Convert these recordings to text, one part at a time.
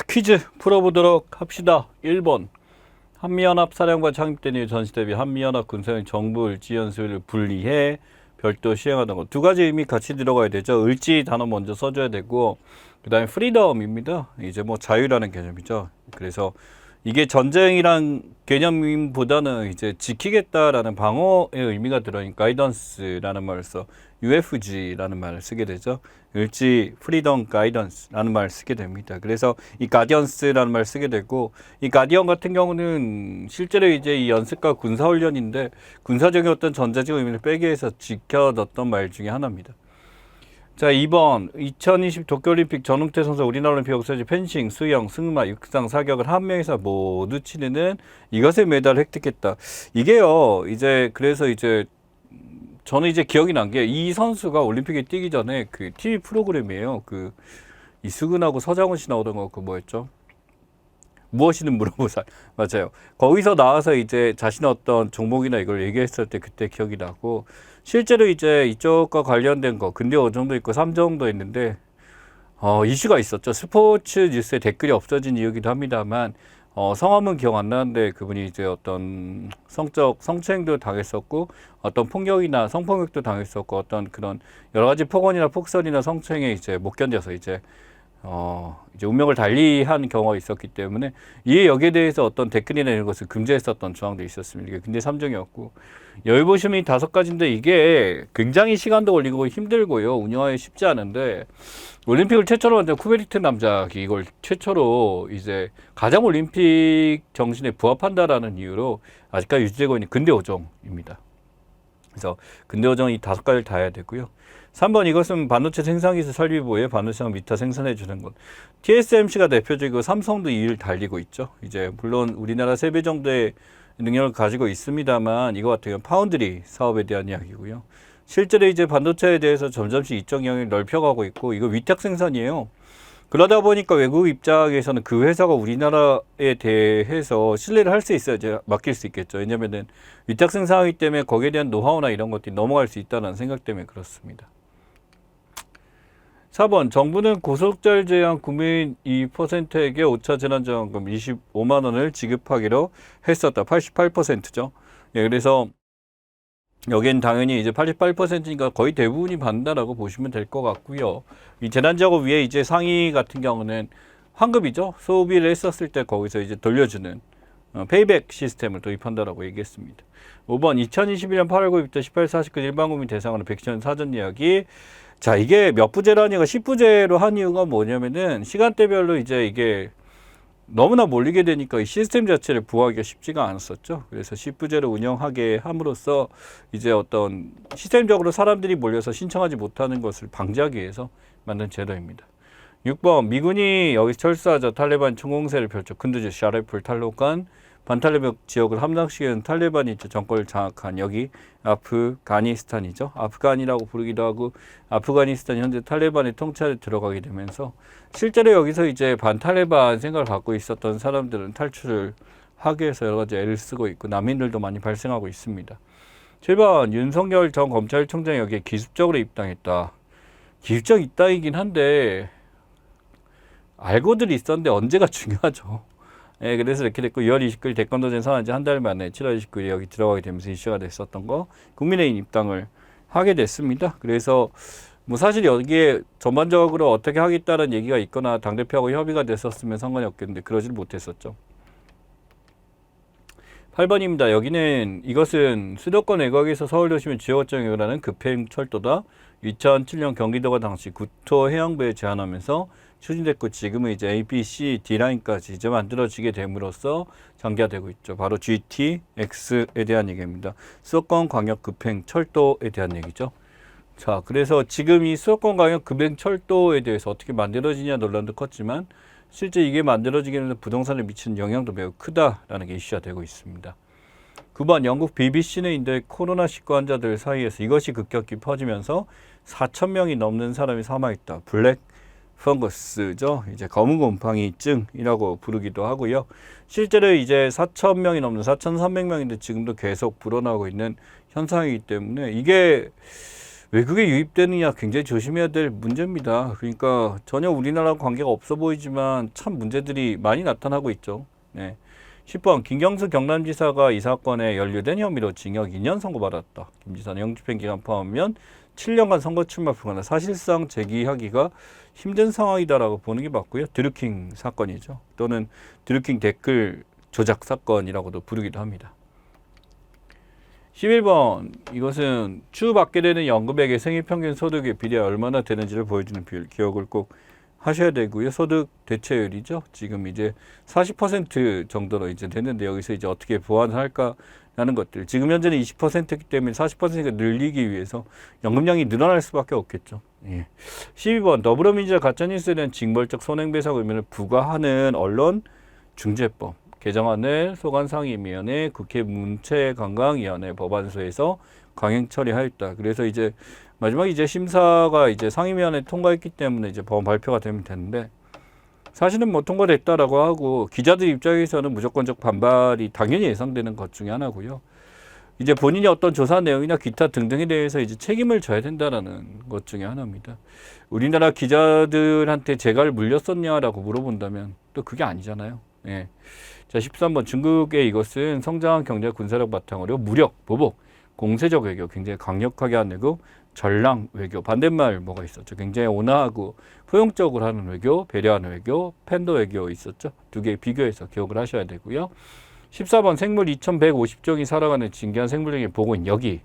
퀴즈 풀어보도록 합시다. 1번. 한미연합 사령부 창립된 이후 전시 대비 한미연합 군사력 정부 을지 연수를 분리해 별도 시행하는 것. 두 가지 의미 같이 들어가야 되죠. 을지 단어 먼저 써줘야 되고, 그 다음에 프리덤입니다. 이제 뭐 자유라는 개념이죠. 그래서 이게 전쟁이란 개념보다는 이제 지키겠다라는 방어의 의미가 들어있는 가이던스라는 말을 써 UFG라는 말을 쓰게 되죠. 을지 프리덤 가이던스라는 말을 쓰게 됩니다. 그래서 이 가디언스라는 말을 쓰게 되고, 이 가디언 같은 경우는 실제로 이제 이 연습과 군사훈련인데 군사적인 어떤 전자적 의미를 빼기 위해서 지켜졌던 말 중에 하나입니다. 자, 2번 2020 도쿄올림픽 전웅태 선수 우리나라 올림픽 역사지 펜싱, 수영, 승마, 육상, 사격을 한 명에서 모두 치르는 이것의 메달을 획득했다. 이게요, 이제 그래서 이제 저는 이제 기억이 난 게 이 선수가 올림픽에 뛰기 전에 그 TV 프로그램이에요. 그 이수근하고 서장훈 씨 나오던 거 그 뭐였죠? 무엇이든 물어보살. 맞아요. 거기서 나와서 이제 자신의 어떤 종목이나 이걸 얘기했을 때 그때 기억이 나고, 실제로 이제 이쪽과 관련된 거 근데 어느 정도 있고 3정도 있는데 이슈가 있었죠. 스포츠 뉴스에 댓글이 없어진 이유기도 합니다만 성함은 기억 안 나는데 그분이 이제 어떤 성추행도 당했었고 어떤 폭력이나 성폭력도 당했었고 어떤 그런 여러 가지 폭언이나 폭설이나 성추행에 이제 못 견뎌서 이제 운명을 달리한 경우가 있었기 때문에 이에 여기에 대해서 어떤 댓글이나 이런 것을 금지했었던 조항도 있었습니다. 이게 근데 3정이었고, 여의보시이 5가지인데 이게 굉장히 시간도 걸리고 힘들고요. 운영하기 쉽지 않은데, 올림픽을 최초로 만든 쿠베리트 남작이 이걸 최초로 이제 가장 올림픽 정신에 부합한다라는 이유로 아직까지 유지되고 있는 근대 오종입니다. 그래서 근대 오종 이 5가지를 다 해야 되고요. 3번 이것은 반도체 생산기술 설비부에 반도체랑 미터 생산해 주는 것. TSMC가 대표적이고 삼성도 이 일 달리고 있죠. 이제 물론 우리나라 3배 정도의 능력을 가지고 있습니다만 이거 같은 경우는 파운드리 사업에 대한 이야기고요. 실제로 이제 반도체에 대해서 점점씩 이쪽 영역을 넓혀가고 있고, 이거 위탁 생산이에요. 그러다 보니까 외국 입장에서는 그 회사가 우리나라에 대해서 신뢰를 할 수 있어야 이제 맡길 수 있겠죠. 왜냐면은 위탁 생산하기 때문에 거기에 대한 노하우나 이런 것들이 넘어갈 수 있다는 생각 때문에 그렇습니다. 4번 정부는 고속철 제한 국민 2%에게 5차 재난지원금 25만 원을 지급하기로 했었다. 88%죠. 예, 그래서 여기엔 당연히 이제 88%니까 거의 대부분이 받는다라고 보시면 될 것 같고요. 이 재난지원금 위에 이제 상위 같은 경우는 환급이죠. 소비를 했었을 때 거기서 이제 돌려주는 페이백 시스템을 도입한다라고 얘기했습니다. 5번 2021년 8월 9일부터 18, 49 일반국민 대상으로 백신 사전 예약이, 자, 이게 몇 부제로 하니까 10부제로 한 이유가 뭐냐면은 시간대별로 이제 이게 너무나 몰리게 되니까 이 시스템 자체를 부호하기가 쉽지가 않았었죠. 그래서 10부제로 운영하게 함으로써 이제 어떤 시스템적으로 사람들이 몰려서 신청하지 못하는 것을 방지하기 위해서 만든 제도입니다. 6번 미군이 여기 철수하자 탈레반 총공세를 펼쳐 큰두즈 샤레풀 탈로간 반탈레반 지역을 함락시키는 탈레반이 이제 정권을 장악한 여기 아프가니스탄이죠. 아프간이라고 부르기도 하고 아프가니스탄 현재 탈레반의 통찰에 들어가게 되면서 실제로 여기서 이제 반탈레반 생각을 갖고 있었던 사람들은 탈출을 하기 위해서 여러 가지 애를 쓰고 있고 난민들도 많이 발생하고 있습니다. 7번 윤석열 전 검찰총장이 여기에 기습적으로 입당했다. 기습적 입당이긴 한데 알고들 있었는데 언제가 중요하죠. 예, 그래서 이렇게 됐고 2월 29일 대권도전 선언한 지 한 달 만에 7월 29일에 여기 들어가게 되면서 이슈가 됐었던 거 국민의힘 입당을 하게 됐습니다. 그래서 뭐 사실 여기에 전반적으로 어떻게 하겠다는 얘기가 있거나 당대표하고 협의가 됐었으면 상관이 없겠는데 그러질 못했었죠. 8번입니다. 여기는 이것은 수도권 외곽에서 서울도시민 지역거점에 관한 급행철도다. 2007년 경기도가 당시 국토해양부에 제안하면서 추진됐고 지금은 이제 A, B, C, D라인까지 이제 만들어지게 됨으로써 전개되고 있죠. 바로 GTX에 대한 얘기입니다. 수도권 광역 급행 철도에 대한 얘기죠. 자, 그래서 지금 이 수도권 광역 급행 철도에 대해서 어떻게 만들어지냐 논란도 컸지만 실제 이게 만들어지게 되면 부동산에 미치는 영향도 매우 크다라는 게 이슈가 되고 있습니다. 9번 영국 BBC는 인도의 코로나19 환자들 사이에서 이것이 급격히 퍼지면서 4,000명이 넘는 사람이 사망했다. 블랙 펑거스죠. 이제 검은 곰팡이증이라고 부르기도 하고요. 실제로 이제 4,000명이 넘는 4,300명인데 지금도 계속 불어나고 있는 현상이기 때문에 이게 외국에 유입되느냐 굉장히 조심해야 될 문제입니다. 그러니까 전혀 우리나라와 관계가 없어 보이지만 참 문제들이 많이 나타나고 있죠. 네. 10번 김경수 경남지사가 이 사건에 연루된 혐의로 징역 2년 선고받았다. 김 지사는 영집행 기간 포함하면 7년간 선거 출마 불가능. 사실상 재기하기가 힘든 상황이다라고 보는 게 맞고요. 드루킹 사건이죠. 또는 드루킹 댓글 조작 사건이라고도 부르기도 합니다. 11번 이것은 추후 받게 되는 연금액의 생애평균 소득의 비례가 얼마나 되는지를 보여주는 비율 기억을 꼭 하셔야 되고요. 소득 대체율이죠. 지금 이제 40% 정도로 이제 됐는데 여기서 이제 어떻게 보완을 할까라는 것들. 지금 현재는 20%이기 때문에 40%가 늘리기 위해서 연금량이 늘어날 수밖에 없겠죠. 예. 12번 더불어민주당 가짜뉴스에 대한 징벌적 손해배상 의무를 부과하는 언론중재법 개정안을 소관상임위원회 국회 문체관광위원회 법안소에서 강행 처리하였다. 그래서 이제 마지막 이제 심사가 이제 상임위원회 통과했기 때문에 이제 법안 발표가 되면 되는데 사실은 뭐 통과됐다라고 하고 기자들 입장에서는 무조건적 반발이 당연히 예상되는 것 중에 하나고요. 이제 본인이 어떤 조사 내용이나 기타 등등에 대해서 이제 책임을 져야 된다라는 것 중에 하나입니다. 우리나라 기자들한테 재갈을 물렸었냐라고 물어본다면 또 그게 아니잖아요. 예. 자, 13번 중국의 이것은 성장한 경제 군사력 바탕으로 무력, 보복, 공세적 외교 굉장히 강력하게 하고 전랑 외교 반대말 뭐가 있었죠. 굉장히 온화하고 포용적으로 하는 외교, 배려하는 외교, 팬더 외교 있었죠. 두 개 비교해서 기억을 하셔야 되고요. 14번 생물 2150종이 살아가는 진귀한 생물학의 보고인 여기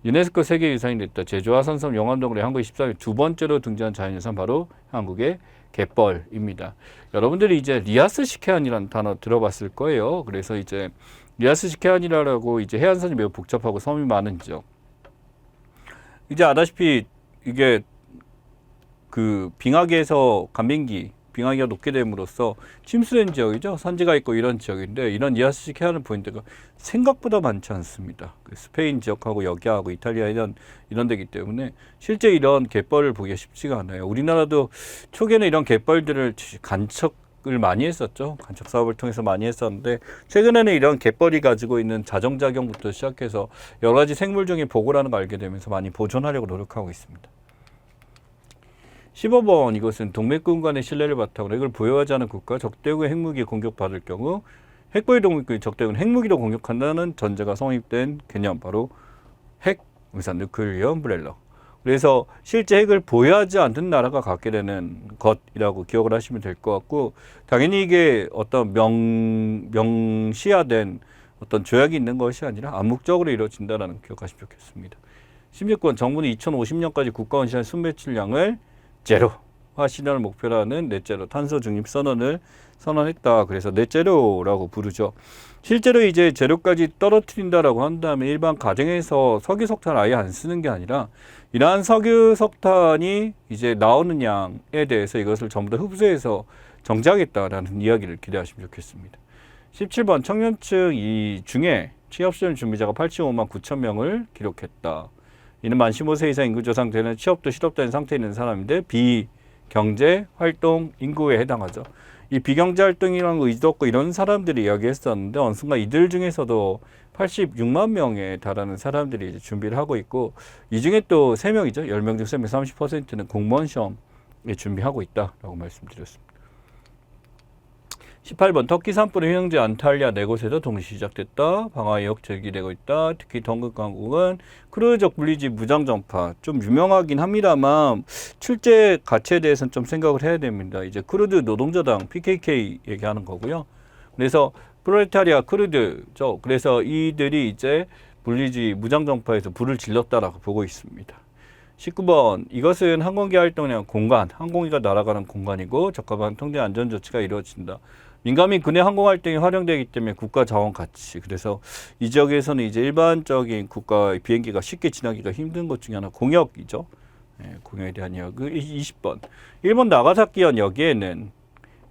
유네스코 세계유산이 됐다. 제주와 산섬 영암동굴의 한국의 14일 두 번째로 등장한 자연유산 바로 한국의 갯벌입니다. 여러분들이 이제 리아스 시케안이라는 단어 들어봤을 거예요. 그래서 이제 리아스 시케안이라고 이제 해안선이 매우 복잡하고 섬이 많은 지역. 이제 아다시피 이게 그 빙하기에서 간빙기 빙하기가 높게 됨으로써 침수된 지역이죠. 산지가 있고 이런 지역인데 이런 리아스식 해안을 보이는 데가 생각보다 많지 않습니다. 스페인 지역하고 여기하고 이탈리아 이런 데기 때문에 실제 이런 갯벌을 보기가 쉽지가 않아요. 우리나라도 초기에는 이런 갯벌들을 간척을 많이 했었죠. 간척 사업을 통해서 많이 했었는데 최근에는 이런 갯벌이 가지고 있는 자정작용부터 시작해서 여러 가지 생물종의 보고라는 걸 알게 되면서 많이 보존하려고 노력하고 있습니다. 15번 이것은 동맹국 간의 신뢰를 바탕으로 핵을 보유하지 않은 국가 적대국의 핵무기 공격받을 경우 핵보유 동맹국이 적대국은 핵무기로 공격한다는 전제가 성립된 개념 바로 핵 우산 누클리어 엄브렐러. 그래서 실제 핵을 보유하지 않는 나라가 갖게 되는 것이라고 기억을 하시면 될 것 같고 당연히 이게 어떤 명시화된 어떤 조약이 있는 것이 아니라 암묵적으로 이루어진다는 기억하시면 좋겠습니다. 16번 정부는 2050년까지 국가 원시한 순배출량을 제로화 실현을 목표로 하는 넷제로 탄소 중립 선언을 선언했다. 그래서 넷제로라고 부르죠. 실제로 이제 제로까지 떨어뜨린다라고 한다면 일반 가정에서 석유 석탄을 아예 안 쓰는 게 아니라 이러한 석유 석탄이 이제 나오는 양에 대해서 이것을 전부 다 흡수해서 정지하겠다라는 이야기를 기대하시면 좋겠습니다. 17번 청년층 이 중에 취업시험 준비자가 85만 9천 명을 기록했다. 이는 만 15세 이상 인구 저상되는 취업도 실업도 된 상태에 있는 사람인데 비경제 활동 인구에 해당하죠. 이 비경제 활동이라는 거 의지도 없고 이런 사람들이 이야기했었는데 어느 순간 이들 중에서도 86만 명에 달하는 사람들이 이제 준비를 하고 있고 이 중에 또 3명이죠. 10명 중 3명 30%는 공무원 시험에 준비하고 있다라고 말씀드렸습니다. 18번 터키 산불의 휴양지 안탈리아 4곳에서 동시 시작됐다. 방화 의혹 제기되고 있다. 특히 동극 강국은 크루즈적 분리지 무장 전파 좀 유명하긴 합니다만 실제 가치에 대해서는 좀 생각을 해야 됩니다. 이제 크루드 노동자당 PKK 얘기하는 거고요. 그래서 프롤레타리아 크루드죠. 그래서 이들이 이제 분리지 무장 전파에서 불을 질렀다라고 보고 있습니다. 19번 이것은 항공기 활동량 공간, 항공기가 날아가는 공간이고 적합한 통제 안전 조치가 이루어진다. 민간 군의 항공 활동이 활용되기 때문에 국가 자원 가치. 그래서 이 지역에서는 이제 일반적인 국가 비행기가 쉽게 지나기가 힘든 것 중에 하나 공역이죠. 네, 공역에 대한 이야기. 20번 일본 나가사키현 여기에는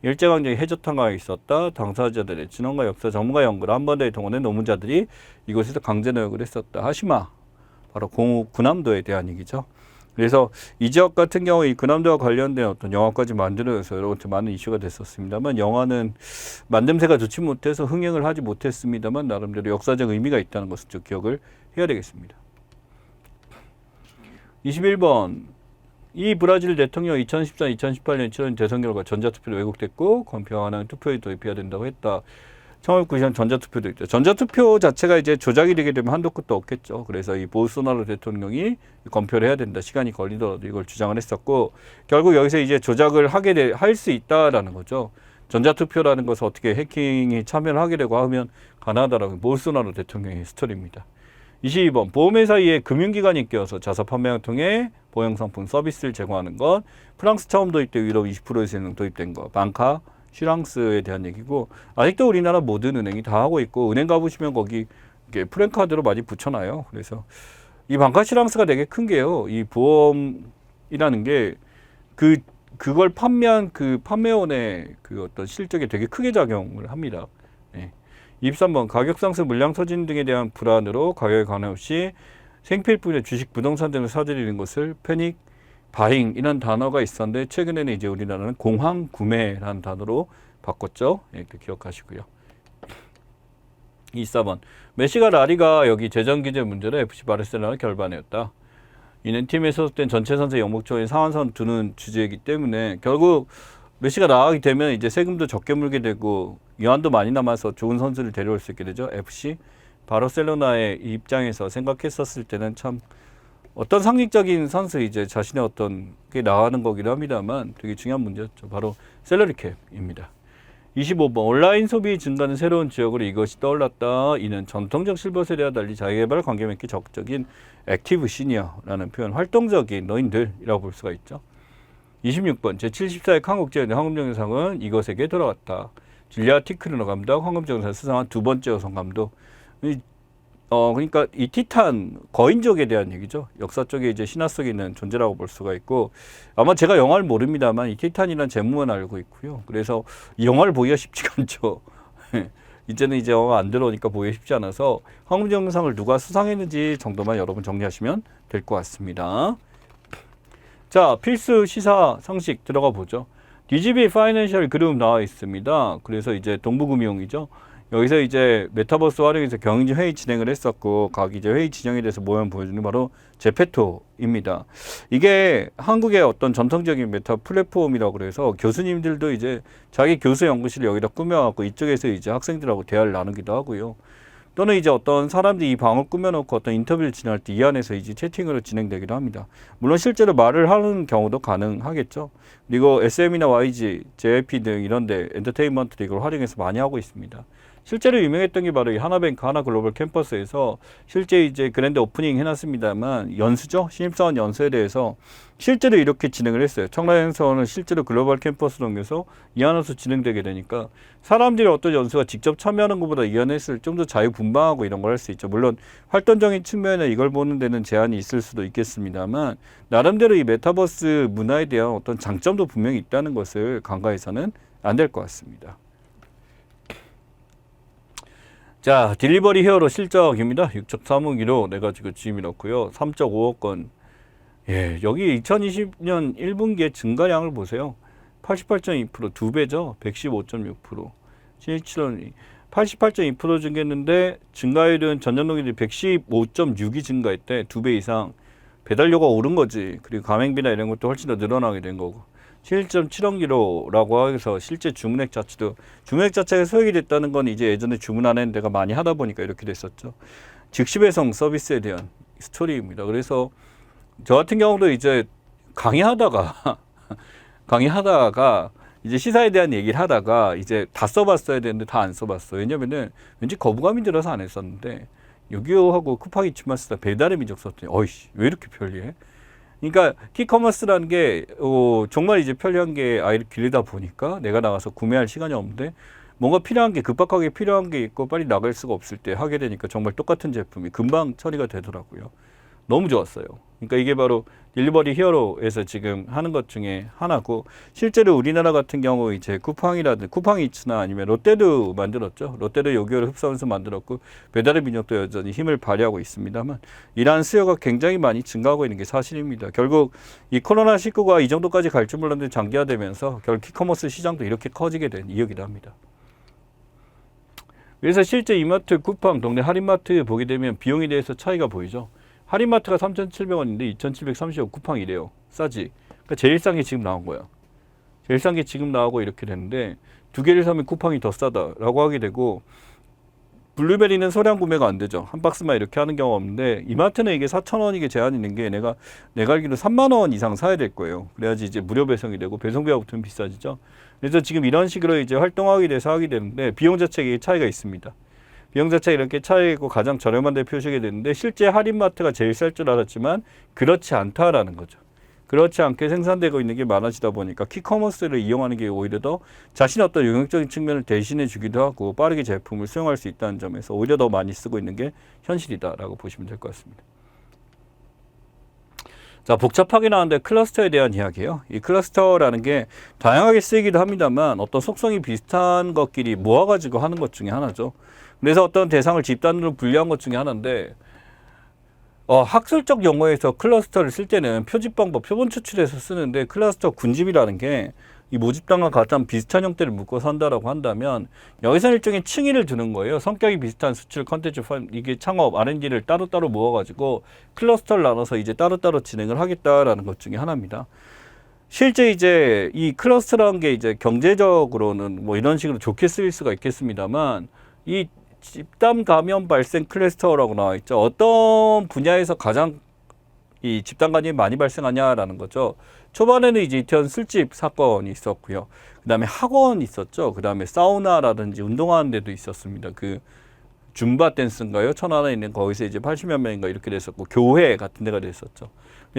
일제강점기 해저탄강이 있었다. 당사자들의 진원과 역사 전문가 연구를 한번에 동원해 노무자들이 이곳에서 강제 노역을 했었다. 하시마 바로 공우 군함도에 대한 얘기죠. 그래서 이 지역 같은 경우에 이 군함도와 관련된 어떤 영화까지 만들어서 여러 가지 많은 이슈가 됐었습니다만 영화는 만듦새가 좋지 못해서 흥행을 하지 못했습니다만 나름대로 역사적 의미가 있다는 것을 좀 기억을 해야 되겠습니다. 21번. 이 브라질 대통령 2014, 2018년 치른 대선 결과 전자투표로 왜곡됐고 권표가 가능한 투표에 도입해야 된다고 했다. 1990년 전자투표도 있죠. 전자투표 자체가 이제 조작이 되게 되면 한도 끝도 없겠죠. 그래서 이 보르소나로 대통령이 검표를 해야 된다. 시간이 걸리더라도 이걸 주장을 했었고 결국 여기서 이제 조작을 할 수 있다라는 거죠. 전자투표라는 것을 어떻게 해킹이 참여를 하게 되고 하면 가능하다라고 보르소나로 대통령의 스토리입니다. 22번 보험회사에 금융기관이 껴서 자사 판매를 통해 보형상품 서비스를 제공하는 것. 프랑스 처음 도입된 유럽 20%에서는 도입된 것. 방카 슈랑스에 대한 얘기고 아직도 우리나라 모든 은행이 다 하고 있고 은행 가보시면 거기 이게 프랜카드로 많이 붙여놔요. 그래서 이 방카 슈랑스가 되게 큰 게요. 이 보험이라는 게 그걸 판매한 그 판매원의 그 어떤 실적에 되게 크게 작용을 합니다. 네. 23번 가격 상승, 물량 소진 등에 대한 불안으로 가격에 관계없이 생필품이나 주식, 부동산 등을 사들이는 것을 패닉 바잉 이런 단어가 있었는데 최근에는 이제 우리나라는 공황 구매라는 단어로 바꿨죠. 이렇게 기억하시고요. 24번 메시가 라리가 여기 재정 규제 문제로 FC 바르셀로나를 결반했다. 이는 팀에 소속된 전체 선수의 영목적인 상한선 두는 주제이기 때문에 결국 메시가 나가게 되면 이제 세금도 적게 물게 되고 유한도 많이 남아서 좋은 선수를 데려올 수 있게 되죠. FC 바르셀로나의 입장에서 생각했었을 때는 참 어떤 상징적인 선수 이제 자신의 어떤 게 나가는 거기도 합니다만 되게 중요한 문제였죠. 바로 셀러리 캡입니다. 25번 온라인 소비 증가는 새로운 지역으로 이것이 떠올랐다. 이는 전통적 실버 세대와 달리 자기개발 관계 맺기 적극적인 액티브 시니어라는 표현, 활동적인 너인들이라고 볼 수가 있죠. 26번 제74회 한국제연의 황금정상은 이것에게 돌아왔다. 줄리아 티크르너 감독, 황금정상 수상한 두 번째 여성 감독. 그러니까 이 티탄 거인족에 대한 얘기죠. 역사 쪽에 이제 신화 속에 있는 존재라고 볼 수가 있고 아마 제가 영화를 모릅니다만 이 티탄이라는 제목은 알고 있고요. 그래서 이 영화를 보기가 쉽지가 않죠. 이제는 이제 영화가 안 들어오니까 보기가 쉽지 않아서 황금정상을 누가 수상했는지 정도만 여러분 정리하시면 될 것 같습니다. 자, 필수 시사 상식 들어가 보죠. DGB 파이낸셜 그룹 나와 있습니다. 그래서 이제 동부금융이죠. 여기서 이제 메타버스 활용해서 경영진 회의 진행을 했었고 각 이제 회의 진영에 대해서 모양 보여주는 바로 제페토입니다. 이게 한국의 어떤 전통적인 메타 플랫폼이라고 그래서 교수님들도 이제 자기 교수 연구실을 여기다 꾸며갖고 이쪽에서 이제 학생들하고 대화를 나누기도 하고요. 또는 이제 어떤 사람들이 이 방을 꾸며놓고 어떤 인터뷰를 진행할 때 이 안에서 이제 채팅으로 진행되기도 합니다. 물론 실제로 말을 하는 경우도 가능하겠죠. 그리고 SM이나 YG, JYP 등 이런데 엔터테인먼트도 이걸 활용해서 많이 하고 있습니다. 실제로 유명했던 게 바로 이 하나뱅크 하나글로벌 캠퍼스에서 실제 이제 그랜드 오프닝 해놨습니다만 연수죠. 신입사원 연수에 대해서 실제로 이렇게 진행을 했어요. 청라연수원은 실제로 글로벌 캠퍼스로 옮겨서 이 안에서 진행되게 되니까 사람들이 어떤 연수가 직접 참여하는 것보다 이 안에서 좀 더 자유분방하고 이런 걸 할 수 있죠. 물론 활동적인 측면에 이걸 보는 데는 제한이 있을 수도 있겠습니다만 나름대로 이 메타버스 문화에 대한 어떤 장점도 분명히 있다는 것을 간과해서는 안 될 것 같습니다. 자, 딜리버리 히어로 실적입니다. 6.3억 내가 지금 지임이 넣고요. 3.5억 건. 예, 여기 2020년 1분기의 증가량을 보세요. 88.2% 두 배죠. 115.6%. 7원 88.2% 증가했는데 증가율은 전년동기 115.6이 증가했대. 두 배 이상. 배달료가 오른 거지. 그리고 가맹비나 이런 것도 훨씬 더 늘어나게 된 거고. 7.7억 해서 실제 주문액 자체가 소액이 됐다는 건 이제 예전에 주문 안 했는 데가 많이 하다 보니까 이렇게 됐었죠. 즉시 배송 서비스에 대한 스토리입니다. 그래서 저 같은 경우도 이제 강의하다가 이제 시사에 대한 얘기를 하다가 이제 다 써봤어야 되는데 다 안 써봤어요. 왜냐면은 왠지 거부감이 들어서 안 했었는데 6.25하고 쿠팡이 치마 쓰다 배달의 민족 썼더니 어이씨 왜 이렇게 편리해? 그러니까 키커머스라는 게 정말 이제 편리한 게 아이를 기르다 보니까 내가 나가서 구매할 시간이 없는데 뭔가 필요한 게 급박하게 필요한 게 있고 빨리 나갈 수가 없을 때 하게 되니까 정말 똑같은 제품이 금방 처리가 되더라고요. 너무 좋았어요. 그러니까 이게 바로 딜리버리 히어로에서 지금 하는 것 중에 하나고 실제로 우리나라 같은 경우 이제 쿠팡이라든지 쿠팡이츠나 아니면 롯데도 만들었죠. 롯데도 요기요를 흡수하면서 만들었고 배달의 민족도 여전히 힘을 발휘하고 있습니다만 이러한 수요가 굉장히 많이 증가하고 있는 게 사실입니다. 결국 이 코로나19가 이 정도까지 갈 줄 몰랐는데 장기화되면서 결국 키커머스 시장도 이렇게 커지게 된 이유기도 합니다. 그래서 실제 이마트, 쿠팡, 동네 할인마트 보게 되면 비용에 대해서 차이가 보이죠. 할인마트가 3,700원인데 2,735 쿠팡이래요. 싸지. 그러니까 제일 싼 게 지금 나온 거야. 제일 싼 게 지금 나오고 이렇게 되는데 두 개를 사면 쿠팡이 더 싸다라고 하게 되고, 블루베리는 소량 구매가 안 되죠. 한 박스만 이렇게 하는 경우가 없는데, 이마트는 이게 4,000원 이게 제한이 있는 게, 내가 알기로 3만 원 이상 사야 될 거예요. 그래야지 이제 무료 배송이 되고, 배송비가 붙으면 비싸지죠. 그래서 지금 이런 식으로 이제 활동하게 돼서 하게 되는데, 비용 자체에 차이가 있습니다. 비용 자체가 이렇게 차이가 있고 가장 저렴한 데 표시게 되는데, 실제 할인마트가 제일 쌀 줄 알았지만 그렇지 않다라는 거죠. 그렇지 않게 생산되고 있는 게 많아지다 보니까 키커머스를 이용하는 게 오히려 더 자신의 어떤 용역적인 측면을 대신해 주기도 하고 빠르게 제품을 수용할 수 있다는 점에서 오히려 더 많이 쓰고 있는 게 현실이다라고 보시면 될 것 같습니다. 자, 복잡하게 나왔는데 클러스터에 대한 이야기예요. 이 클러스터라는 게 다양하게 쓰이기도 합니다만 어떤 속성이 비슷한 것끼리 모아가지고 하는 것 중에 하나죠. 그래서 어떤 대상을 집단으로 분류한 것 중에 하나인데, 학술적 용어에서 클러스터를 쓸 때는 표집 방법, 표본 추출해서 쓰는데, 클러스터 군집이라는 게 이 모집단과 가장 비슷한 형태를 묶어서 한다라고 한다면, 여기서 일종의 층위를 두는 거예요. 성격이 비슷한 수출, 컨텐츠, 이게 창업, R&D를 따로따로 모아가지고 클러스터를 나눠서 이제 따로따로 진행을 하겠다라는 것 중에 하나입니다. 실제 이제 이 클러스터라는 게 이제 경제적으로는 뭐 이런 식으로 좋게 쓰일 수가 있겠습니다만, 이 집단 감염 발생 클러스터라고 나와 있죠. 어떤 분야에서 가장 이 집단 감염이 많이 발생하냐라는 거죠. 초반에는 이제 이태원 술집 사건이 있었고요. 그 다음에 학원이 있었죠. 그 다음에 사우나라든지 운동하는 데도 있었습니다. 그 줌바 댄스인가요? 천안에 있는 거기서 이제 80여 명인가 이렇게 됐었고, 교회 같은 데가 됐었죠.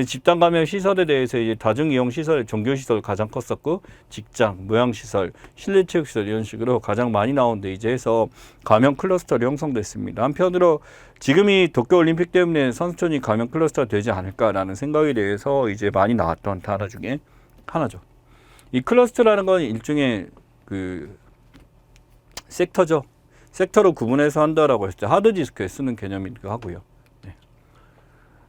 집단 감염 시설에 대해서 이제 다중 이용 시설, 종교 시설 가장 컸었고, 직장, 모양 시설, 실내 체육 시설 이런 식으로 가장 많이 나오는데 이제 해서 감염 클러스터로 형성됐습니다. 한편으로 지금 이 도쿄 올림픽 때문에 선수촌이 감염 클러스터가 되지 않을까라는 생각에 대해서 이제 많이 나왔던 단어 중에 하나죠. 이 클러스터라는 건 일종의 그 섹터죠. 섹터로 구분해서 한다라고 했을 때 하드디스크에 쓰는 개념이기도 하고요. 네.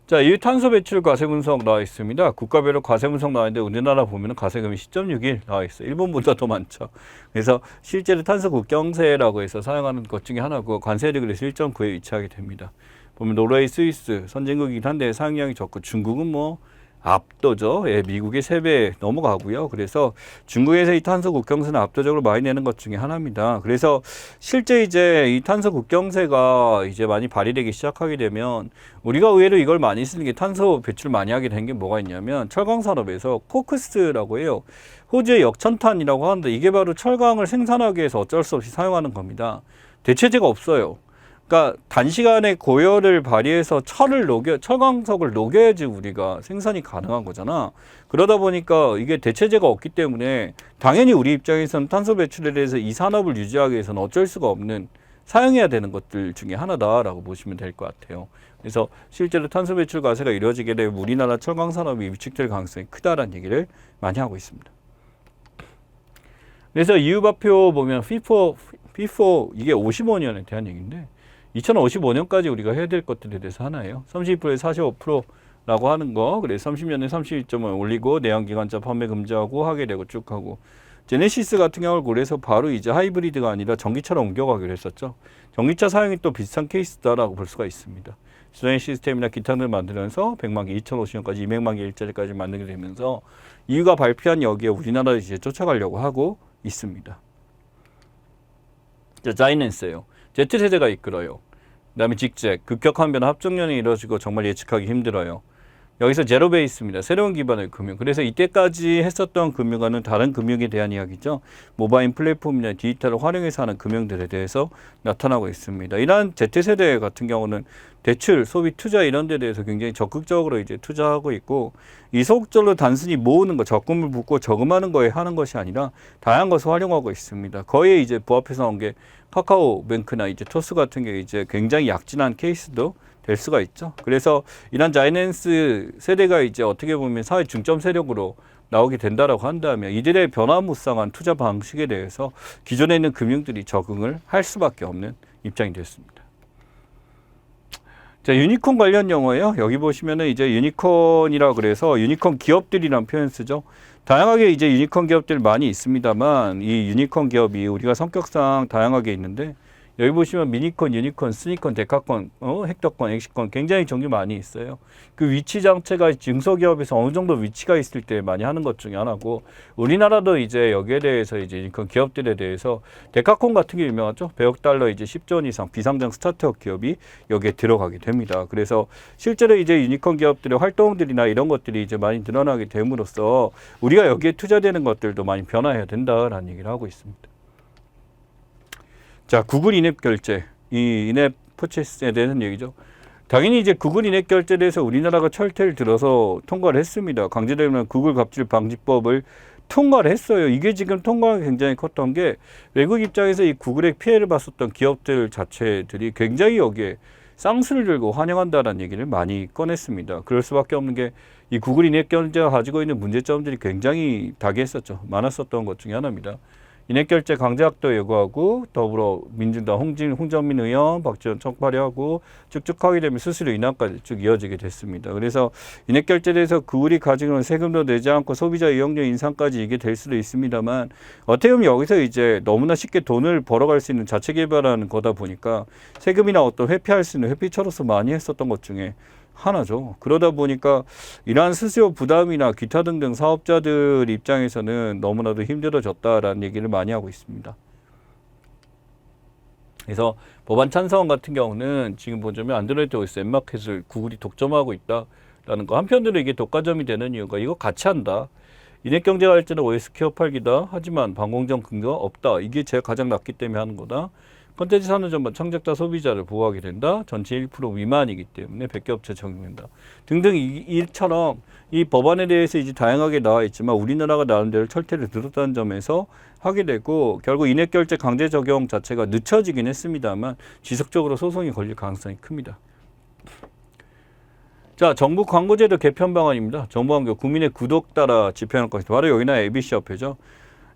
자, 이 탄소 배출 과세 분석 나와 있습니다. 국가별로 과세 분석 나와 있는데 우리나라 보면은 과세금이 10.61 나와 있어요. 일본보다 더 많죠. 그래서 실제로 탄소 국경세라고 해서 사용하는 것 중에 하나고, 관세율이 그래서 1.9에 위치하게 됩니다. 보면 노르웨이, 스위스 선진국이긴 한데 사용량이 적고, 중국은 뭐 압도죠. 예, 미국의 3배 넘어가고요. 그래서 중국에서 이 탄소 국경세는 압도적으로 많이 내는 것 중에 하나입니다. 그래서 실제 이제 이 탄소 국경세가 이제 많이 발휘되기 시작하게 되면, 우리가 의외로 이걸 많이 쓰는 게, 탄소 배출 많이 하게 된 게 뭐가 있냐면 철강 산업에서 코크스라고 해요. 호주의 역천탄이라고 하는데, 이게 바로 철강을 생산하기 위해서 어쩔 수 없이 사용하는 겁니다. 대체제가 없어요. 그러니까 단시간에 고열을 발휘해서 철광석을 녹여야지 우리가 생산이 가능한 거잖아. 그러다 보니까 이게 대체제가 없기 때문에 당연히 우리 입장에서는 탄소 배출에 대해서 이 산업을 유지하기 위해서는 어쩔 수가 없는, 사용해야 되는 것들 중에 하나다라고 보시면 될 것 같아요. 그래서 실제로 탄소 배출 과세가 이루어지게 되면 우리나라 철강 산업이 위축될 가능성이 크다라는 얘기를 많이 하고 있습니다. 그래서 이유발표 보면 FIFO 이게 55년에 대한 얘기인데, 2055년까지 우리가 해야 될 것들에 대해서 하나예요. 32%에서 45%라고 하는 거. 그래서 30년에 32점을 올리고 내연기관차 판매 금지하고 하게 되고 쭉 하고, 제네시스 같은 경우를 고려해서 바로 이제 하이브리드가 아니라 전기차로 옮겨가기로 했었죠. 전기차 사용이 또 비슷한 케이스다라고 볼 수가 있습니다. 주행 시스템이나 기타 등을 만들면서 100만 개, 2050년까지 200만 개 일자리까지 만들게 되면서 EU가 발표한 여기에 우리나라를 이제 쫓아가려고 하고 있습니다. 자, 자이낸스예요. Z세대가 이끌어요. 그 다음에 직잭, 급격한 변화 합종련이 이루어지고 정말 예측하기 힘들어요. 여기서 제로 베이스입니다. 새로운 기반의 금융. 그래서 이때까지 했었던 금융과는 다른 금융에 대한 이야기죠. 모바일 플랫폼이나 디지털을 활용해서 하는 금융들에 대해서 나타나고 있습니다. 이러한 Z세대 같은 경우는 대출, 소비, 투자 이런 데 대해서 굉장히 적극적으로 이제 투자하고 있고, 이속적으로 단순히 모으는 거, 적금을 붓고 저금하는 거에 하는 것이 아니라 다양한 것을 활용하고 있습니다. 거의 이제 부합해서 나온 게 카카오뱅크나 이제 토스 같은 게 이제 굉장히 약진한 케이스도 될 수가 있죠. 그래서 이런 자이낸스 세대가 이제 어떻게 보면 사회 중점 세력으로 나오게 된다라고 한다면, 이들의 변화무쌍한 투자 방식에 대해서 기존에 있는 금융들이 적응을 할 수밖에 없는 입장이 됐습니다. 자, 유니콘 관련 용어예요. 여기 보시면은 이제 유니콘이라 그래서 유니콘 기업들이란 표현 쓰죠. 다양하게 이제 유니콘 기업들 많이 있습니다만, 이 유니콘 기업이 우리가 성격상 다양하게 있는데, 여기 보시면 미니콘, 유니콘, 스니콘, 데카콘, 헥터콘, 엑시콘 굉장히 종류 많이 있어요. 그 위치 장치가 증소기업에서 어느 정도 위치가 있을 때 많이 하는 것 중에 하나고, 우리나라도 이제 여기에 대해서 이제 유니콘 기업들에 대해서 데카콘 같은 게 유명하죠. 100억 달러 이제 10조 원 이상 비상장 스타트업 기업이 여기에 들어가게 됩니다. 그래서 실제로 이제 유니콘 기업들의 활동들이나 이런 것들이 이제 많이 늘어나게 됨으로써 우리가 여기에 투자되는 것들도 많이 변화해야 된다라는 얘기를 하고 있습니다. 자, 구글 인앱 결제, 이 인앱 퍼체스에 대한 얘기죠. 당연히 이제 구글 인앱 결제에 대해서 우리나라가 철퇴를 들어서 통과를 했습니다. 강제되면 구글 갑질 방지법을 통과를 했어요. 이게 지금 통과가 굉장히 컸던 게, 외국 입장에서 이 구글의 피해를 봤었던 기업들 자체들이 굉장히 여기에 쌍수를 들고 환영한다라는 얘기를 많이 꺼냈습니다. 그럴 수밖에 없는 게, 이 구글 인앱 결제가 가지고 있는 문제점들이 굉장히 다개했었죠. 많았었던 것 중에 하나입니다. 인앱결제 강제학도 예고하고, 더불어 민주당 홍정민 의원, 박지원 척발이하고 쭉쭉 하게 되면 수수료 인하까지 쭉 이어지게 됐습니다. 그래서 인앱결제에 대해서 구글이 가지고 있는 세금도 내지 않고 소비자 이용료 인상까지 이게 될 수도 있습니다만, 어떻게 보면 여기서 이제 너무나 쉽게 돈을 벌어갈 수 있는 자체 개발하는 거다 보니까 세금이나 어떤 회피할 수 있는 회피처로서 많이 했었던 것 중에 하나죠. 그러다 보니까 이러한 수수료 부담이나 기타 등등 사업자들 입장에서는 너무나도 힘들어졌다라는 얘기를 많이 하고 있습니다. 그래서 법안 찬성안 같은 경우는 지금 보자면 안드로이드 OS 앱마켓을 구글이 독점하고 있다라는 거. 한편으로 이게 독과점이 되는 이유가, 이거 같이 한다. 인앱경제가 할 때는 OS 키워 팔기다. 하지만 반공정 근거가 없다. 이게 제가 가장 낫기 때문에 하는 거다. 콘텐츠 사는 전반 창작자 소비자를 보호하게 된다. 전체 1% 미만이기 때문에 100개 업체 적용된다. 등등 이처럼 이 법안에 대해서 이제 다양하게 나와 있지만 우리나라가 나름대로 철퇴를 들었다는 점에서 하게 되고, 결국 인앱 결제 강제 적용 자체가 늦춰지긴 했습니다만 지속적으로 소송이 걸릴 가능성이 큽니다. 자, 정부 광고제도 개편 방안입니다. 정부 광고 국민의 구독 따라 집행할 것이다. 바로 여기나 ABC 협회죠.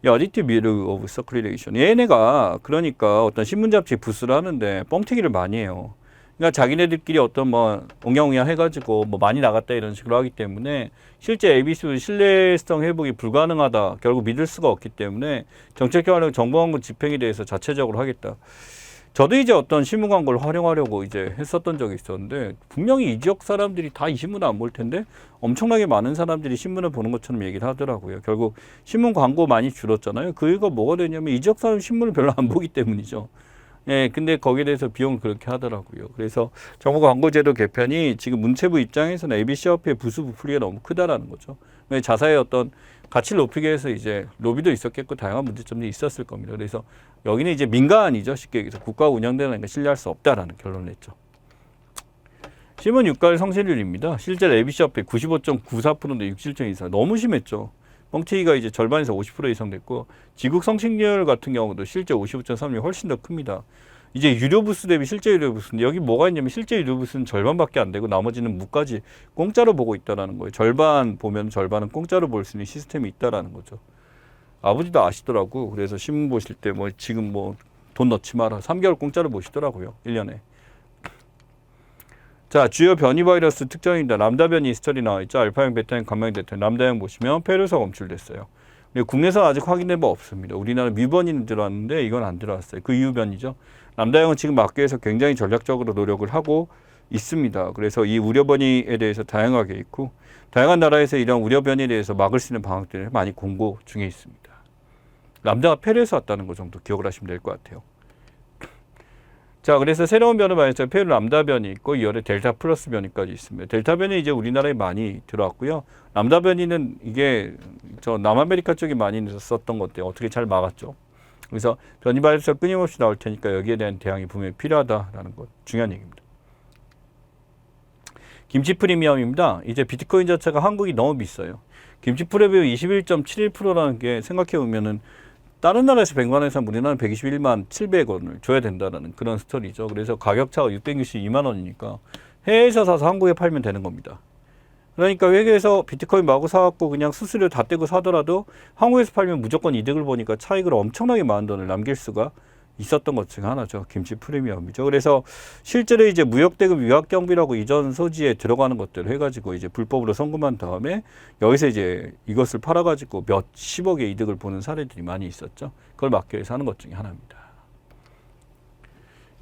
어디티브 미러 오브 서큘레이션. 얘네가 그러니까 어떤 신문 잡지 부스를 하는데 뻥튀기를 많이 해요. 그러니까 자기네들끼리 어떤 뭐 옹양옹양 해가지고 뭐 많이 나갔다 이런 식으로 하기 때문에 실제 ABC 신뢰성 회복이 불가능하다. 결국 믿을 수가 없기 때문에 정책 개발력 정보 광고 집행에 대해서 자체적으로 하겠다. 저도 이제 어떤 신문 광고를 활용하려고 이제 했었던 적이 있었는데, 분명히 이 지역 사람들이 다 이 신문을 안 볼 텐데 엄청나게 많은 사람들이 신문을 보는 것처럼 얘기를 하더라고요. 결국 신문 광고 많이 줄었잖아요. 그 이유가 뭐가 되냐면 이 지역 사람 신문을 별로 안 보기 때문이죠. 예, 근데 거기에 대해서 비용을 그렇게 하더라고요. 그래서 정부 광고제도 개편이 지금 문체부 입장에서는 ABC 협회 부수 부풀이가 너무 크다라는 거죠. 자사의 어떤 가치를 높이기 위해서 이제 로비도 있었겠고 다양한 문제점들이 있었을 겁니다. 그래서 여기는 이제 민간이죠. 쉽게 얘기해서 국가가 운영되는 거 신뢰할 수 없다라는 결론을 냈죠. 신문 유가율 성실률입니다. 실제 ABC 협회 95.94%인데 67점 이상, 너무 심했죠. 뻥튀기가 이제 절반에서 50% 이상 됐고, 지국 성실률 같은 경우도 실제 55.3이 훨씬 더 큽니다. 이제 유료 부스 대비 실제 유료 부스인데, 여기 뭐가 있냐면 실제 유료 부스는 절반밖에 안 되고 나머지는 무까지 공짜로 보고 있다라는 거예요. 절반 보면 절반은 공짜로 볼 수 있는 시스템이 있다라는 거죠. 아버지도 아시더라고. 그래서 신문 보실 때 뭐 지금 뭐 돈 넣지 마라. 3개월 공짜로 보시더라고요. 1년에. 자, 주요 변이 바이러스 특징입니다. 람다 변이 히스토리 나와 있죠. 알파형, 베타형, 감마형, 델타형. 람다형 보시면 페루사 검출됐어요. 국내에서 아직 확인된 바 없습니다. 우리나라 뮤변이 들어왔는데 이건 안 들어왔어요. 그 이후 변이죠. 람다형은 지금 막기 위해서 굉장히 전략적으로 노력을 하고 있습니다. 그래서 이 우려 변이에 대해서 다양하게 있고, 다양한 나라에서 이런 우려 변이에 대해서 막을 수 있는 방법들을 많이 공고 중에 있습니다. 람다가 페루에서 왔다는 거 정도 기억을 하시면 될 것 같아요. 자, 그래서 새로운 변이 바이러스 페루 람다 변이 있고, 이열에 델타 플러스 변이까지 있습니다. 델타 변이 이제 우리나라에 많이 들어왔고요. 람다 변이는 이게 저 남아메리카 쪽에 많이 썼던 것 때문에 어떻게 잘 막았죠. 그래서 변이 바이러스가 끊임없이 나올 테니까 여기에 대한 대응이 분명히 필요하다라는 것, 중요한 얘기입니다. 김치 프리미엄입니다. 이제 비트코인 자체가 한국이 너무 비싸요. 김치 프리미엄 21.71%라는 게 생각해 보면은 다른 나라에서 100만 원 이상, 우리나라는 121만 700원을 줘야 된다는 그런 스토리죠. 그래서 가격차가 662만 원이니까 해외에서 사서 한국에 팔면 되는 겁니다. 그러니까 외국에서 비트코인 마구 사갖고 그냥 수수료 다 떼고 사더라도 한국에서 팔면 무조건 이득을 보니까 차익을 엄청나게 많은 돈을 남길 수가 있었던 것 중 하나죠. 김치 프리미엄이죠. 그래서 실제로 이제 무역대금 위약경비라고 이전 소지에 들어가는 것들을 해가지고 이제 불법으로 송금한 다음에 여기서 이제 이것을 팔아가지고 몇십억의 이득을 보는 사례들이 많이 있었죠. 그걸 막기 위해서 하는 것 중에 하나입니다.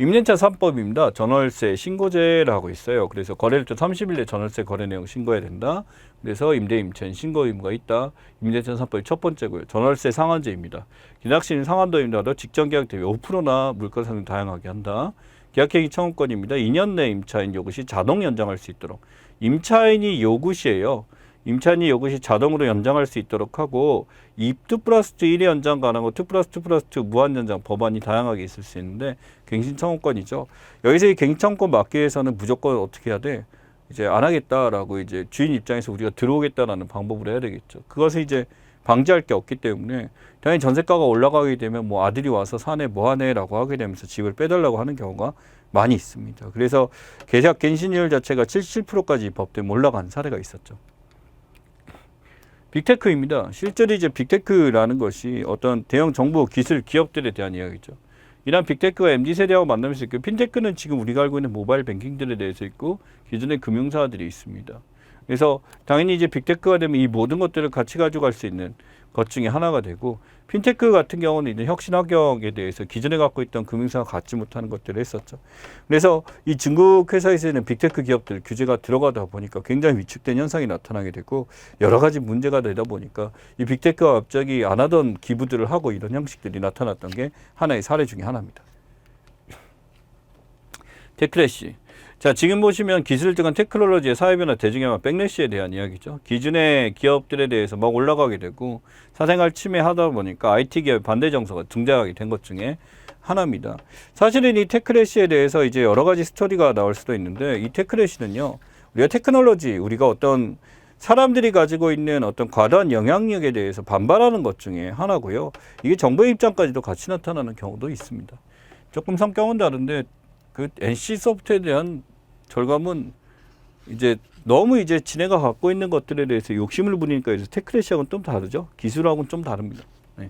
임대차 3법입니다. 전월세 신고제를 하고 있어요. 그래서 거래일자 30일 내 전월세 거래 내용 신고해야 된다. 그래서 임대 임차인 신고 의무가 있다. 임대차 3법의 첫 번째고요. 전월세 상한제입니다. 기납시는 상한도입니다. 직전 계약 대비 5%나 물가 상승 다양하게 한다. 계약행위 청구권입니다. 2년 내 임차인 요구 시 자동 연장할 수 있도록. 임차인이 요구 시에요. 임차인이 요구 시 자동으로 연장할 수 있도록 하고 2 플러스 2 1의 연장 가능하고 2 플러스 2 플러스 2 무한 연장 법안이 다양하게 있을 수 있는데 갱신 청구권이죠. 여기서 이 갱신 청구권 막기 위해서는 무조건 어떻게 해야 돼? 이제 안 하겠다라고 이제 주인 입장에서 우리가 들어오겠다라는 방법으로 해야 되겠죠. 그것을 이제 방지할 게 없기 때문에 당연히 전세가가 올라가게 되면 뭐 아들이 와서 사네 뭐 하네라고 하게 되면서 집을 빼달라고 하는 경우가 많이 있습니다. 그래서 계약 갱신율 자체가 77%까지 입법되면 올라간 사례가 있었죠. 빅테크입니다. 실제로 이제 빅테크라는 것이 어떤 대형 정부 기술 기업들에 대한 이야기죠. 이런 빅테크가 MZ세대하고 만나면서 있고, 핀테크는 지금 우리가 알고 있는 모바일 뱅킹들에 대해서 있고, 기존의 금융사들이 있습니다. 그래서 당연히 이제 빅테크가 되면 이 모든 것들을 같이 가져갈 수 있는 것 중에 하나가 되고, 핀테크 같은 경우는 이제 혁신 환경에 대해서 기존에 갖고 있던 금융사가 갖지 못하는 것들을 했었죠. 그래서 이 중국 회사에서는 빅테크 기업들 규제가 들어가다 보니까 굉장히 위축된 현상이 나타나게 되고 여러 가지 문제가 되다 보니까 이 빅테크가 갑자기 안 하던 기부들을 하고 이런 형식들이 나타났던 게 하나의 사례 중에 하나입니다. 테크래시. 자, 지금 보시면 기술 등은 테크놀로지의 사회변화 대중화와 백래시에 대한 이야기죠. 기존의 기업들에 대해서 막 올라가게 되고 사생활 침해하다 보니까 IT 기업의 반대 정서가 등장하게 된 것 중에 하나입니다. 사실은 이 테크래시에 대해서 이제 여러 가지 스토리가 나올 수도 있는데 이 테크래시는요, 우리가 테크놀로지, 우리가 어떤 사람들이 가지고 있는 어떤 과도한 영향력에 대해서 반발하는 것 중에 하나고요. 이게 정부의 입장까지도 같이 나타나는 경우도 있습니다. 조금 성격은 다른데 그 NC소프트에 대한 절감은 이제 너무 이제 지네가 갖고 있는 것들에 대해서 욕심을 부리니까 이제 테크래시하고는 좀 다르죠. 기술하고는 좀 다릅니다. 네.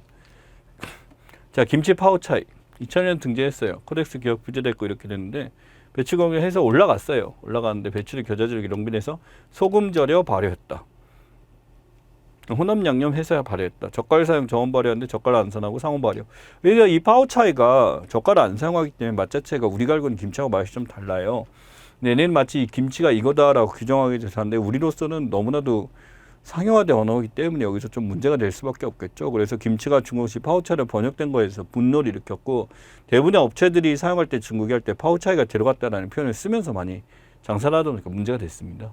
자, 김치 파워 차이 2000년 등재했어요. 코덱스 기업 부재됐고 이렇게 됐는데 배출 공개해서 올라갔어요. 올라갔는데 배출이 겨자지르기 롱빈해서 소금 절여 발효했다. 혼합 양념 해서야 발효했다. 젓갈 사용 저온 발효하는데 젓갈 안 사용하고 상온 발효. 그러니까 이 파워 차이가 젓갈을 안 사용하기 때문에 맛 자체가 우리가 알고 있는 김치하고 맛이 좀 달라요. 얘네는 마치 김치가 이거다라고 규정하게 돼서 하는데 우리로서는 너무나도 상용화된 언어이기 때문에 여기서 좀 문제가 될 수밖에 없겠죠. 그래서 김치가 중국식 파우차이로 번역된 거에서 분노를 일으켰고 대부분의 업체들이 사용할 때 중국이 할 때 파우차이가 들어갔다라는 표현을 쓰면서 많이 장사를 하다 보니까 문제가 됐습니다.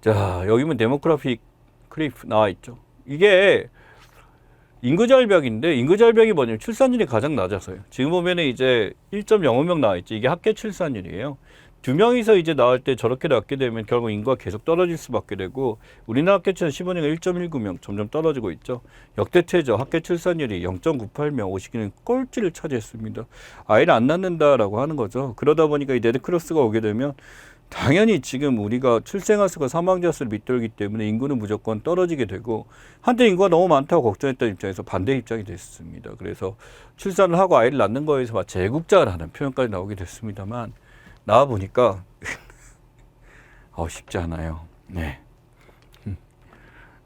자, 여기 보면 데모그래픽 크리프 나와 있죠. 이게 인구절벽인데 인구절벽이 뭐냐면 출산율이 가장 낮아서요. 지금 보면은 이제 1.05명 나와 있죠. 이게 합계 출산율이에요. 2명이서 이제 나올 때 저렇게 낳게 되면 결국 인구가 계속 떨어질 수밖에 되고 우리나라 합계 출산 15년에 1.19명 점점 떨어지고 있죠. 역대 최저 합계 출산율이 0.98명 50기는 꼴찌를 차지했습니다. 아이를 안 낳는다라고 하는 거죠. 그러다 보니까 이 네드크로스가 오게 되면 당연히 지금 우리가 출생아 수가 사망자 수를 밑돌기 때문에 인구는 무조건 떨어지게 되고 한때 인구가 너무 많다고 걱정했던 입장에서 반대 입장이 됐습니다. 그래서 출산을 하고 아이를 낳는 거에서 재국자를 하는 표현까지 나오게 됐습니다만 나와 보니까 쉽지 않아요. 네.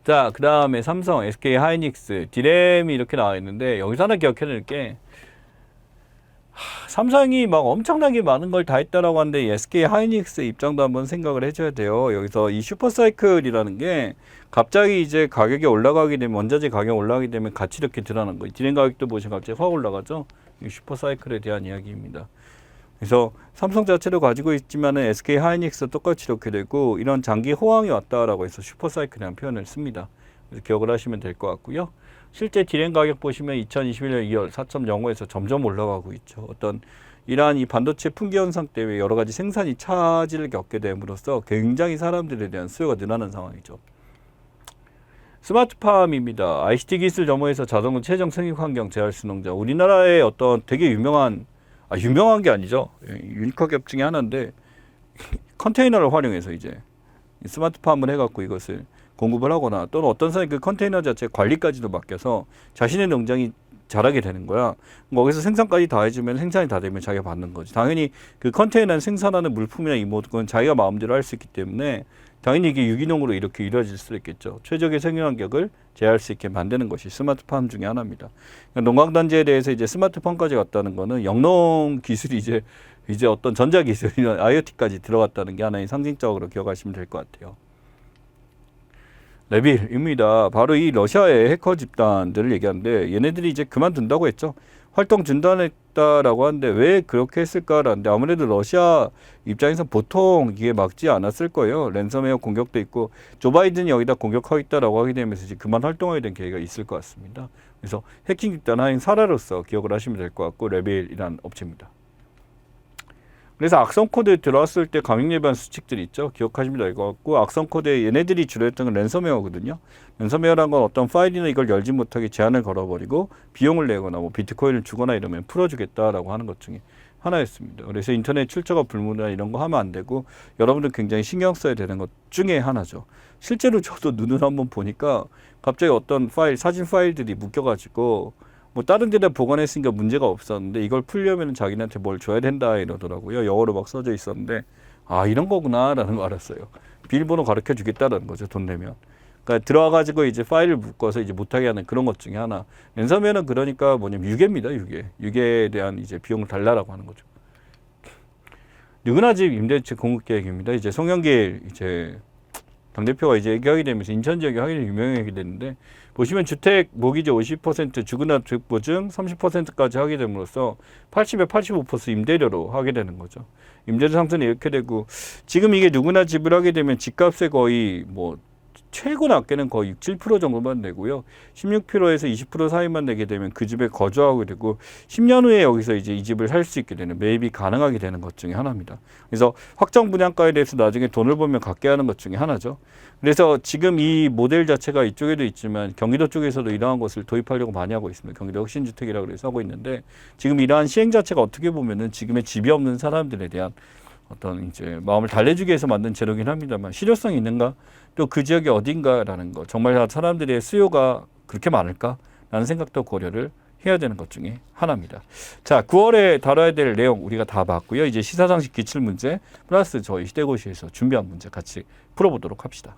자, 그 다음에 삼성, SK 하이닉스, 디램이 이렇게 나와 있는데 여기서 하나 기억해야 될 게 삼성이 막 엄청나게 많은 걸 다 했다라고 하는데 SK 하이닉스 입장도 한번 생각을 해줘야 돼요. 여기서 이 슈퍼사이클이라는 게 갑자기 이제 가격이 올라가게 되면 원자재 가격이 올라가게 되면 같이 이렇게 드러나는 거예요. 디램 가격도 보시면 갑자기 확 올라가죠. 이 슈퍼사이클에 대한 이야기입니다. 그래서 삼성 자체도 가지고 있지만은 SK 하이닉스 똑같이 이렇게 되고 이런 장기 호황이 왔다라고 해서 슈퍼사이클이라는 표현을 씁니다. 그래서 기억을 하시면 될 것 같고요. 실제 디램 가격 보시면 2021년 2월 4.05에서 점점 올라가고 있죠. 어떤 이러한 이 반도체 품귀 현상 때문에 여러 가지 생산이 차질을 겪게 됨으로써 굉장히 사람들에 대한 수요가 늘어나는 상황이죠. 스마트팜입니다. ICT 기술 점호에서 자동차 최종 생육 환경 재활수 농장. 우리나라의 어떤 되게 유명한 게 아니죠. 유니크 기업 중에 하나인데 컨테이너를 활용해서 이제 스마트팜을 해갖고 이것을 공급을 하거나 또는 어떤 사람이 그 컨테이너 자체 관리까지도 맡겨서 자신의 농장이 자라게 되는 거야. 거기서 생산까지 다 해주면 생산이 다 되면 자기가 받는 거지. 당연히 그 컨테이너는 생산하는 물품이나 이 모든 건 자기가 마음대로 할 수 있기 때문에 당연히 이게 유기농으로 이렇게 이루어질 수 있겠죠. 최적의 생육 환경을 제어할 수 있게 만드는 것이 스마트팜 중에 하나입니다. 그러니까 농광단지에 대해서 이제 스마트팜까지 갔다는 거는 영농 기술이 이제 어떤 전자기술이나 IoT까지 들어갔다는 게 하나의 상징적으로 기억하시면 될 것 같아요. 레빌입니다. 바로 이 러시아의 해커 집단들을 얘기하는데 얘네들이 이제 그만둔다고 했죠. 활동 중단했다라고 하는데 왜 그렇게 했을까라는데 아무래도 러시아 입장에서 보통 이게 막지 않았을 거예요. 랜섬웨어 공격도 있고 조 바이든이 여기다 공격하겠다라고 하게 되면서 이제 그만 활동하게 된 계기가 있을 것 같습니다. 그래서 해킹 집단 하인 사례로서 기억을 하시면 될 것 같고 레빌이라는 업체입니다. 그래서 악성 코드 들어왔을 때 감염 예방 수칙들이 있죠. 기억하시면 될 것 같고 악성 코드에 얘네들이 주로 했던 건 랜섬웨어거든요. 랜섬웨어란 건 어떤 파일이나 이걸 열지 못하게 제한을 걸어버리고 비용을 내거나 뭐 비트코인을 주거나 이러면 풀어주겠다라고 하는 것 중에 하나였습니다. 그래서 인터넷 출처가 불문이나 이런 거 하면 안 되고 여러분들 굉장히 신경 써야 되는 것 중에 하나죠. 실제로 저도 눈으로 한번 보니까 갑자기 어떤 파일, 사진 파일들이 묶여가지고 뭐 다른 데다 보관했으니까 문제가 없었는데 이걸 풀려면 자기한테 뭘 줘야 된다 이러더라고요. 영어로 막 써져 있었는데 아 이런 거구나라는 거 알았어요. 비밀번호 가르쳐 주겠다라는 거죠. 돈 내면. 그러니까 들어와가지고 이제 파일을 묶어서 이제 못하게 하는 그런 것 중에 하나. 랜섬웨어는 그러니까 뭐냐면 유괴입니다. 유괴. 유괴에 대한 이제 비용을 달라라고 하는 거죠. 누구나 집 임대주택 공급 계획입니다. 이제 송영길 이제 당대표가 이제 얘기하게 되면서 인천 지역이 확연히 유명하게 됐는데 보시면 주택 모기지 50% 주거나 주택 보증 30%까지 하게 됨으로써 80에 85% 임대료로 하게 되는 거죠. 임대료 상승이 이렇게 되고 지금 이게 누구나 지불하게 되면 집값의 거의 뭐 최고 낮게는 거의 6, 7% 정도만 내고요. 16%에서 20% 사이만 내게 되면 그 집에 거주하게 되고 10년 후에 여기서 이제 이 집을 살 수 있게 되는 매입이 가능하게 되는 것 중에 하나입니다. 그래서 확정 분양가에 대해서 나중에 돈을 벌면 갖게 하는 것 중에 하나죠. 그래서 지금 이 모델 자체가 이쪽에도 있지만 경기도 쪽에서도 이러한 것을 도입하려고 많이 하고 있습니다. 경기도 혁신주택이라고 해서 하고 있는데 지금 이러한 시행 자체가 어떻게 보면은 지금의 집이 없는 사람들에 대한 어떤 이제 마음을 달래주기 위해서 만든 제도긴 합니다만 실효성이 있는가? 또 그 지역이 어딘가라는 거 정말 사람들의 수요가 그렇게 많을까? 라는 생각도 고려를 해야 되는 것 중에 하나입니다. 자, 9월에 다뤄야 될 내용 우리가 다 봤고요. 이제 시사상식 기출문제 플러스 저희 시대고시에서 준비한 문제 같이 풀어보도록 합시다.